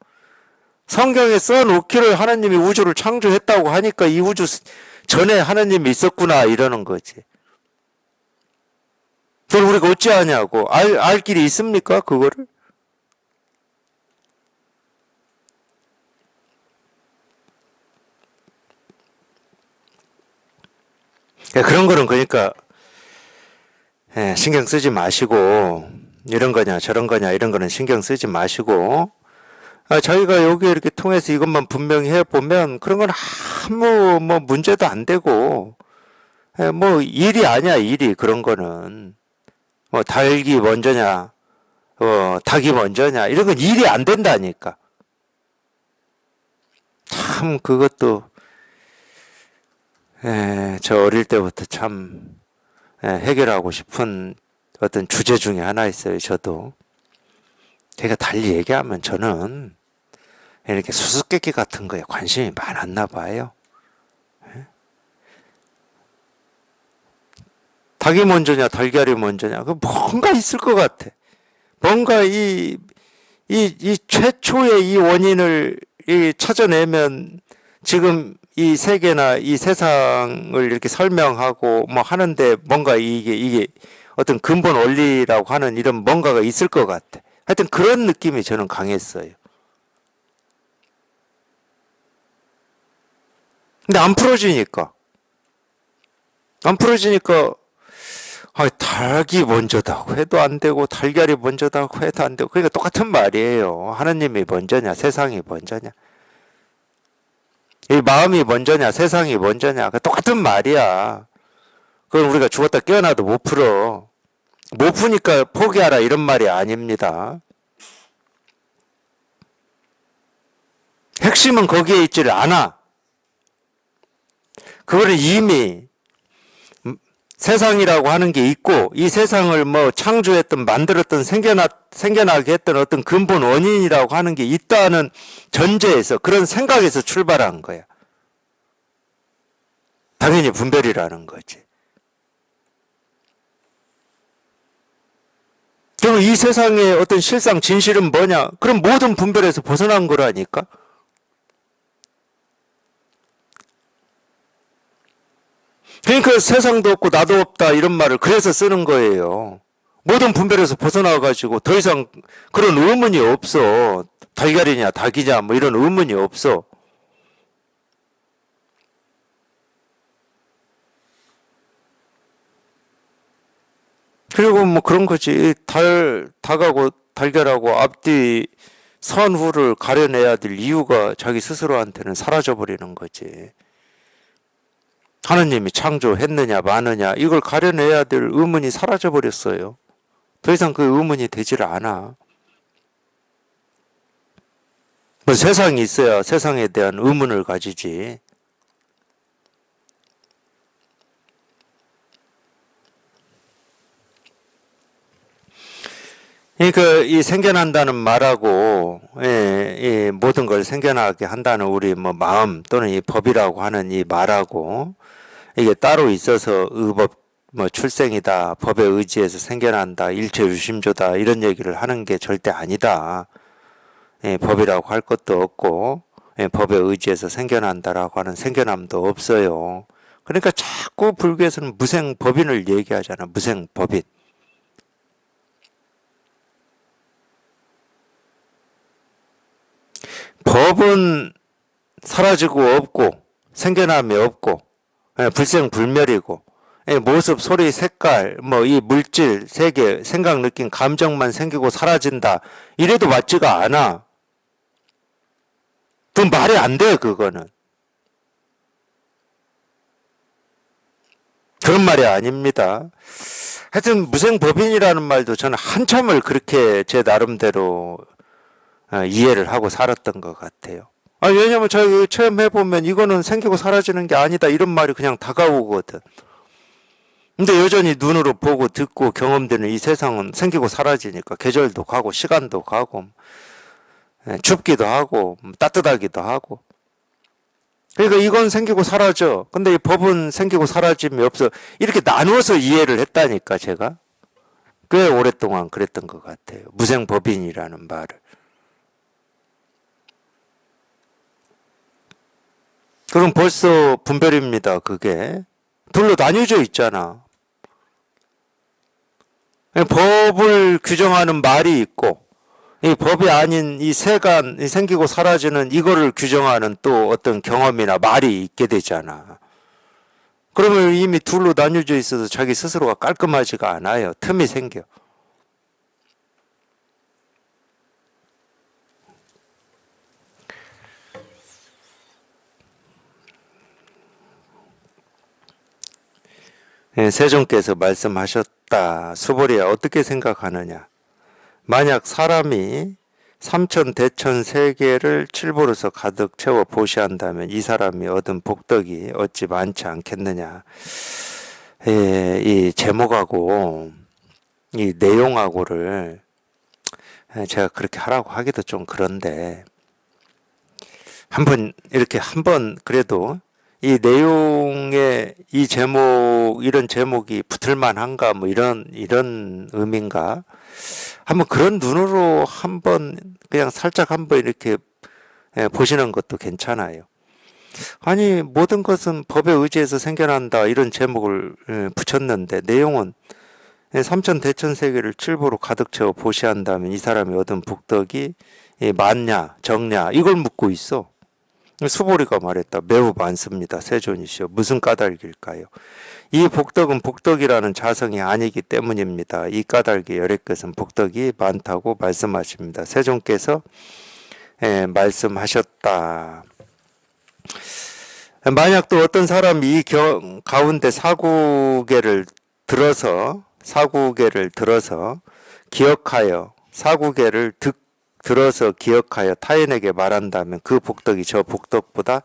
성경에 써놓기를 하느님이 우주를 창조했다고 하니까 이 우주 전에 하느님이 있었구나, 이러는 거지. 그걸 우리가 어찌 아냐고. 알 길이 있습니까, 그거를? 그런 거는 그러니까 신경 쓰지 마시고 이런 거냐 저런 거냐 이런 거는 신경 쓰지 마시고 저희가 여기 이렇게 통해서 이것만 분명히 해보면 그런 건 아무 뭐 문제도 안 되고 뭐 일이 아니야 일이 그런 거는 뭐 닭이 먼저냐 닭이 먼저냐 이런 건 일이 안 된다니까. 참 그것도 저 어릴 때부터 참 해결하고 싶은 어떤 주제 중에 하나 있어요. 저도 제가 달리 얘기하면 저는 이렇게 수수께끼 같은 거에 관심이 많았나 봐요. 닭이 먼저냐 달걀이 먼저냐 그 뭔가 있을 것 같아. 뭔가 이 최초의 이 원인을 찾아내면 지금 이 세계나 이 세상을 이렇게 설명하고 뭐 하는데 뭔가 이게 어떤 근본 원리라고 하는 이런 뭔가가 있을 것 같아. 하여튼 그런 느낌이 저는 강했어요. 근데 안 풀어지니까 닭이 먼저다고 해도 안 되고 달걀이 먼저다고 해도 안 되고 그러니까 똑같은 말이에요. 하느님이 먼저냐 세상이 먼저냐 이 마음이 먼저냐 세상이 먼저냐 똑같은 말이야. 그건 우리가 죽었다 깨어나도 못 풀어. 못 푸니까 포기하라 이런 말이 아닙니다. 핵심은 거기에 있지를 않아. 그거는 이미 세상이라고 하는 게 있고 이 세상을 뭐 창조했던 만들었던 생겨나게 했던 어떤 근본 원인이라고 하는 게 있다는 전제에서 그런 생각에서 출발한 거야. 당연히 분별이라는 거지. 그럼 이 세상의 어떤 실상 진실은 뭐냐? 그럼 모든 분별에서 벗어난 거라니까. 그러니까 세상도 없고 나도 없다 이런 말을 그래서 쓰는 거예요. 모든 분별에서 벗어나가지고 더 이상 그런 의문이 없어. 달걀이냐 닭이냐 뭐 이런 의문이 없어. 그리고 뭐 그런 거지. 닭하고 달걀하고 앞뒤 선후를 가려내야 될 이유가 자기 스스로한테는 사라져버리는 거지. 하느님이 창조했느냐 마느냐 이걸 가려내야 될 의문이 사라져버렸어요. 더 이상 그 의문이 되질 않아. 뭐 세상이 있어야 세상에 대한 의문을 가지지. 그러니까 이 생겨난다는 말하고 모든 걸 생겨나게 한다는 우리 뭐 마음 또는 이 법이라고 하는 이 말하고 이게 따로 있어서 의법 뭐 출생이다 법에 의지해서 생겨난다 일체 유심조다 이런 얘기를 하는 게 절대 아니다. 법이라고 할 것도 없고 법에 의지해서 생겨난다라고 하는 생겨남도 없어요. 그러니까 자꾸 불교에서는 무생법인을 얘기하잖아. 무생법인. 법은 사라지고 없고 생겨남이 없고 불생불멸이고 모습, 소리, 색깔, 뭐 이 물질, 세계, 생각, 느낌, 감정만 생기고 사라진다. 이래도 맞지가 않아. 그 말이 안 돼, 그거는. 그런 말이 아닙니다. 하여튼 무생법인이라는 말도 저는 한참을 그렇게 제 나름대로 이해를 하고 살았던 것 같아요. 왜냐면 제가 체험해보면 이거는 생기고 사라지는 게 아니다 이런 말이 그냥 다가오거든. 근데 여전히 눈으로 보고 듣고 경험되는 이 세상은 생기고 사라지니까 계절도 가고 시간도 가고 춥기도 하고 따뜻하기도 하고. 그러니까 이건 생기고 사라져. 근데 이 법은 생기고 사라짐이 없어. 이렇게 나누어서 이해를 했다니까 제가. 꽤 오랫동안 그랬던 것 같아요. 무생법인이라는 말을. 그럼 벌써 분별입니다. 그게. 둘로 나뉘어져 있잖아. 법을 규정하는 말이 있고 이 법이 아닌 이 세간, 이 생기고 사라지는 이거를 규정하는 또 어떤 경험이나 말이 있게 되잖아. 그러면 이미 둘로 나뉘어져 있어서 자기 스스로가 깔끔하지가 않아요. 틈이 생겨. 세종께서 말씀하셨다. 수보리야, 어떻게 생각하느냐? 만약 사람이 삼천 대천 세계를 칠보로서 가득 채워 보시한다면 이 사람이 얻은 복덕이 어찌 많지 않겠느냐. 이 제목하고 이 내용하고를 제가 그렇게 하라고 하기도 좀 그런데 한번 그래도 이 내용에 이 제목 이런 제목이 붙을만 한가 뭐 이런 의미인가 한번 그런 눈으로 한번 그냥 살짝 한번 이렇게 보시는 것도 괜찮아요. 아니 모든 것은 법에 의지해서 생겨난다 이런 제목을 붙였는데 내용은 삼천 대천 세계를 칠보로 가득 채워 보시한다면 이 사람이 얻은 복덕이 많냐 적냐 이걸 묻고 있어. 수보리가 말했다. 매우 많습니다. 세존이시여 무슨 까닭일까요? 이 복덕은 복덕이라는 자성이 아니기 때문입니다. 이 까닭의 열의 것은 복덕이 많다고 말씀하십니다. 세존께서 말씀하셨다. 만약 또 어떤 사람이 이 가운데 사구계를 들어서 기억하여 사구계를 들어서 기억하여 타인에게 말한다면 그 복덕이 저 복덕보다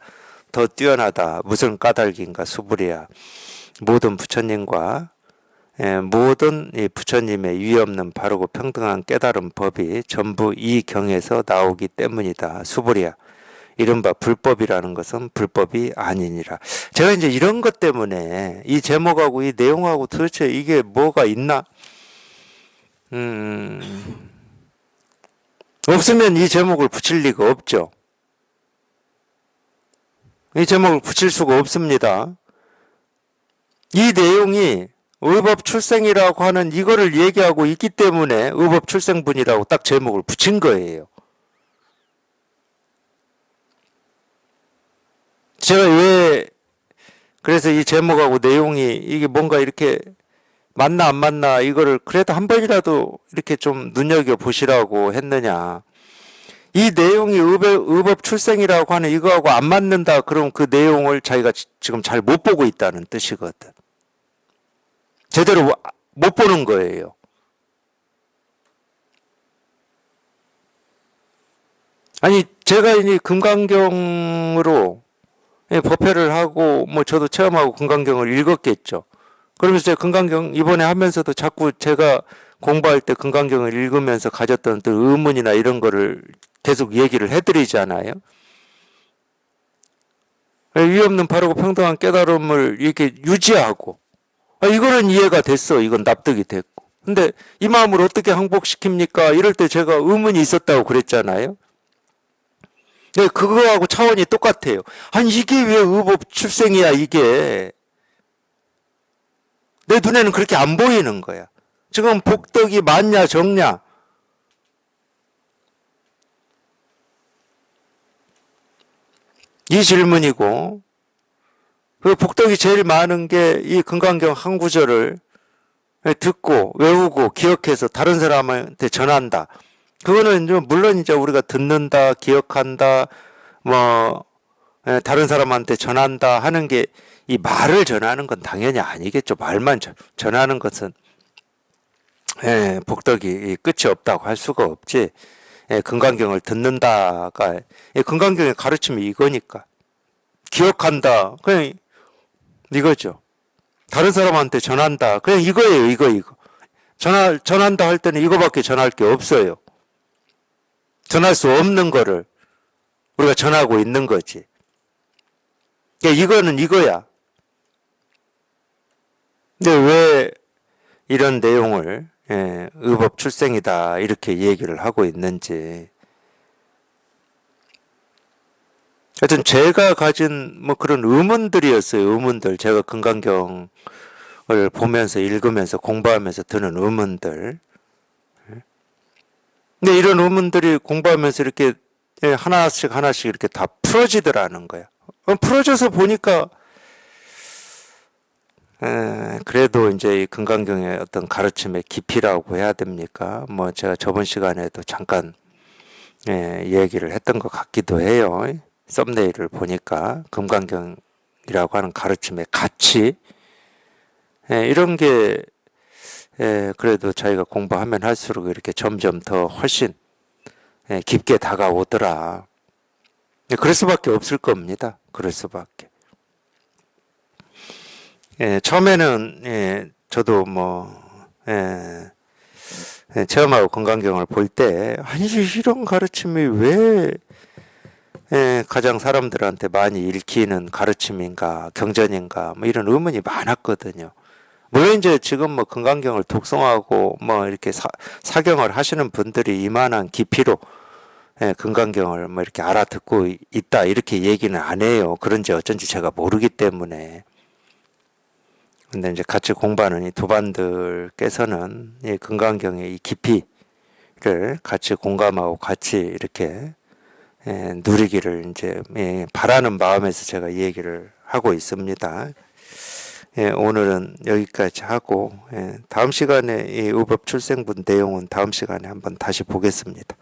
더 뛰어나다. 무슨 까닭인가 수부리야. 모든 부처님과 모든 이 부처님의 유의 없는 바르고 평등한 깨달은 법이 전부 이 경에서 나오기 때문이다. 수부리야. 이른바 불법이라는 것은 불법이 아니니라. 제가 이제 이런 것 때문에 이 제목하고 이 내용하고 도대체 이게 뭐가 있나? 없으면 이 제목을 붙일 리가 없죠. 이 제목을 붙일 수가 없습니다. 이 내용이 의법 출생이라고 하는 이거를 얘기하고 있기 때문에 의법 출생분이라고 딱 제목을 붙인 거예요. 제가 왜 그래서 이 제목하고 내용이 이게 뭔가 이렇게 맞나 안 맞나 이거를 그래도 한 번이라도 이렇게 좀 눈여겨보시라고 했느냐. 이 내용이 의법 출생이라고 하는 이거하고 안 맞는다. 그럼 그 내용을 자기가 지금 잘 못 보고 있다는 뜻이거든. 제대로 못 보는 거예요. 아니 제가 이제 금강경으로 법회를 하고 뭐 저도 체험하고 금강경을 읽었겠죠. 그러면서 제가 금강경 이번에 하면서도 자꾸 제가 공부할 때 금강경을 읽으면서 가졌던 또 의문이나 이런 거를 계속 얘기를 해드리잖아요. 유의 없는 바르고 평등한 깨달음을 이렇게 유지하고 이거는 이해가 됐어. 이건 납득이 됐고. 근데 이 마음을 어떻게 항복시킵니까? 이럴 때 제가 의문이 있었다고 그랬잖아요. 네, 그거하고 차원이 똑같아요. 아니 이게 왜 의법 출생이야 이게. 내 눈에는 그렇게 안 보이는 거야. 지금 복덕이 많냐 적냐. 이 질문이고 그 복덕이 제일 많은 게 이 금강경 한 구절을 듣고 외우고 기억해서 다른 사람한테 전한다. 그거는 물론 이제 우리가 듣는다, 기억한다, 뭐 다른 사람한테 전한다 하는 게 이 말을 전하는 건 당연히 아니겠죠. 말만 전하는 것은 복덕이 끝이 없다고 할 수가 없지. 금강경을 듣는다가 금강경의 가르침이 이거니까 기억한다 그냥 이거죠. 다른 사람한테 전한다 그냥 이거예요. 이거 전한다 할 때는 이거밖에 전할 게 없어요. 전할 수 없는 거를 우리가 전하고 있는 거지. 이거는 이거야. 근데 왜 이런 내용을 의법 출생이다 이렇게 얘기를 하고 있는지. 하여튼 제가 가진 뭐 그런 의문들이었어요. 의문들. 제가 금강경을 보면서 읽으면서 공부하면서 드는 의문들. 근데 이런 의문들이 공부하면서 이렇게 하나씩 이렇게 다 풀어지더라는 거야. 풀어져서 보니까 그래도 이제 이 금강경의 어떤 가르침의 깊이라고 해야 됩니까? 뭐 제가 저번 시간에도 잠깐 얘기를 했던 것 같기도 해요. 썸네일을 보니까 금강경이라고 하는 가르침의 가치 이런 게 그래도 저희가 공부하면 할수록 이렇게 점점 더 훨씬 깊게 다가오더라. 그럴 수밖에 없을 겁니다. 그럴 수밖에. 처음에는 저도 뭐 체험하고 금강경을 볼 때 아니 이런 가르침이 왜 가장 사람들한테 많이 읽히는 가르침인가 경전인가 뭐 이런 의문이 많았거든요. 물론 이제 지금 뭐 금강경을 독송하고 뭐 이렇게 사경을 하시는 분들이 이만한 깊이로 금강경을 뭐 이렇게 알아듣고 있다 이렇게 얘기는 안 해요. 그런지 어쩐지 제가 모르기 때문에. 근데 이제 같이 공부하는 이 도반들께서는 이 금강경의 이 깊이를 같이 공감하고 같이 이렇게 누리기를 이제 바라는 마음에서 제가 이 얘기를 하고 있습니다. 오늘은 여기까지 하고 다음 시간에 이 의법 출생분 내용은 다음 시간에 한번 다시 보겠습니다.